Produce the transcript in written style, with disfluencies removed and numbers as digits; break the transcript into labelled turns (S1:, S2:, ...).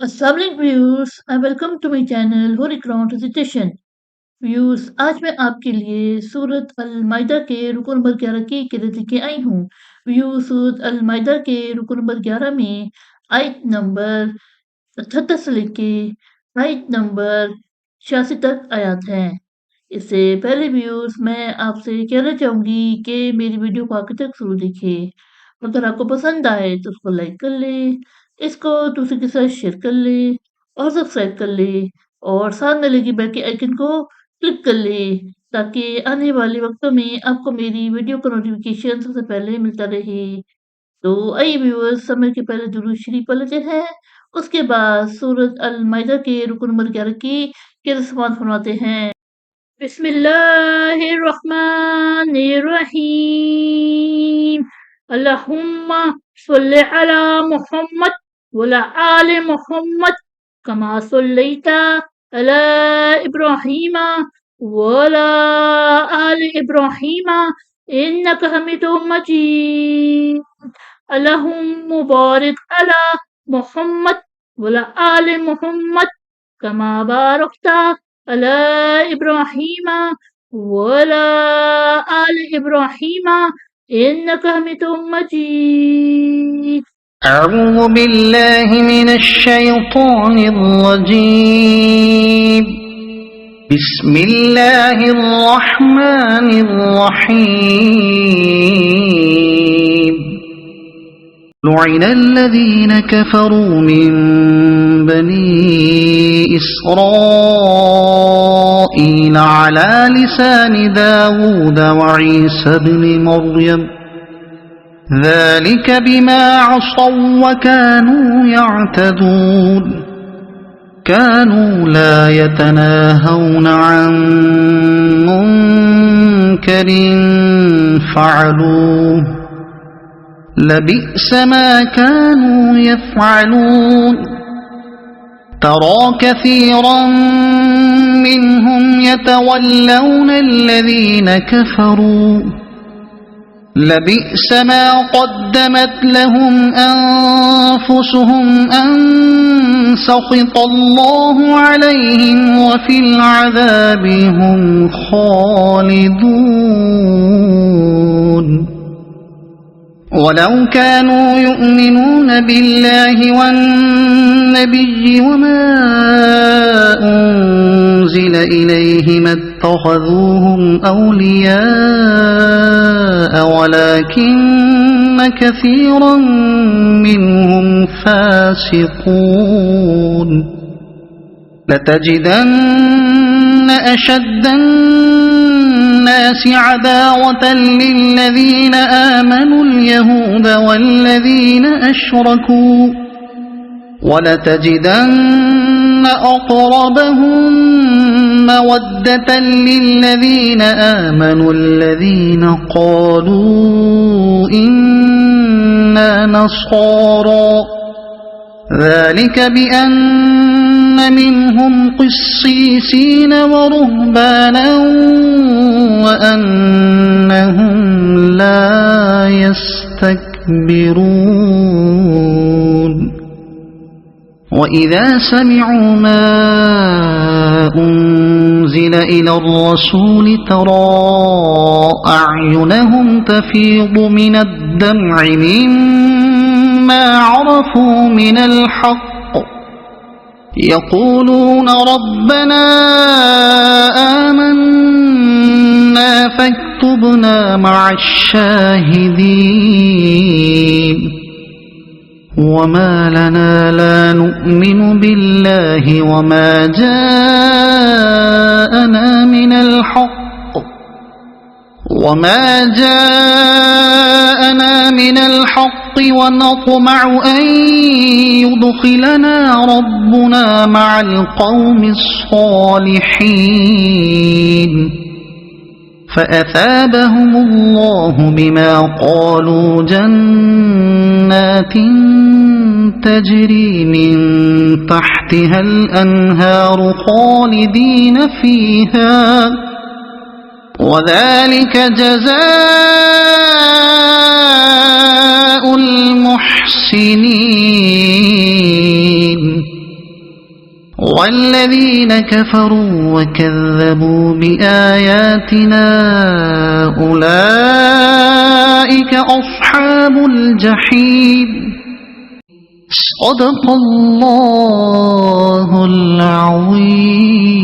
S1: अस्सलाम viewers and welcome to my channel holy ground recitation. Viewers, आज मैं आपके लिए सूरत अल माइदा के रुकू नंबर 11 की किरत लेके आई हूँ। व्यूअर्स, सूरत अल माइदा के रुकू नंबर 11 में आयत नंबर 78 से लेके आयत नंबर 86 तक आयत हैं। इससे पहले व्यूअर्स, मैं आपसे कहना चाहूँगी कि मेरी वीडियो को आखिर तक ज़रूर देखें। अगर आपको पसंद आए तो उसको लाइक कर लें, इसको दूसरे के साथ शेयर कर लें और सब्सक्राइब कर लें और साथ में लगी बेल के आइकन को क्लिक कर लें ताकि आने वाले वक्तों में आपको मेरी वीडियो का नोटिफिकेशन सबसे पहले मिलता रहे। तो आइए व्यूअर्स, समय के पहले दुरूद शरीफ पढ़ लेते हैं, उसके बाद सूरत अल माइदा के रुकू नंबर 11 की किरत समाअत फरमाते हैं। बिस्मिल्लाहिर्रहमानिर्रहीम। अल्लाहुम्मा सल्लि अला मुहम्मद वअला आलि मुहम्मद कमा सल्लैता अला इब्राहीम वअला आलि इब्राहीम इन्नका हमीदुम मजीद। अल्लाहुम्मा बारिक अला मुहम्मद वअला आलि मुहम्मद कमा बारकता अला इब्राहीम वअला आलि इब्राहीम इन्नका हमीदुम मजीद।
S2: أعوذ بالله من الشيطان الرجيم. بسم الله الرحمن الرحيم. لعن الذين كفروا من بني إسرائيل على لسان داود وعيسى بن مريم ذلك بما عصوا وكانوا يعتدون. كانوا لا يتناهون عن منكر فعلوه لبئس ما كانوا يفعلون. ترى كثيرا منهم يتولون الذين كفروا لبئس ما قدمت لهم أنفسهم أن سخط الله عليهم وفي العذاب هم خالدون. ولو كانوا يؤمنون بالله والنبي وما أنزل إليه ما اتخذوهم أولياء ولكن كثيرا منهم فاسقون. لتجدن أشد الناس عداوة للذين آمنوا اليهود والذين أشركوا ولتجدن أقربهم مودة للذين آمنوا الذين قالوا إنا نصارى ذلك بأن منهم قسيسين ورهبانا وأنهم لا يستكبرون. وإذا سمعوا ما أنزل إلى الرسول ترى أعينهم تفيض من الدمع مما عرفوا من الحق يقولون ربنا آمنا فاكتبنا مع الشاهدين. وما لنا لا نؤمن بالله وما جاءنا من الحق ونطمع أن يدخلنا ربنا مع القوم الصالحين. فأثابهم الله بما قالوا جنات تجري من تحتها الأنهار خالدين فيها وذلك جزاء المحسنين. والذين كفروا وكذبوا بآياتنا أولئك أصحاب الجحيم. صدق الله العظيم.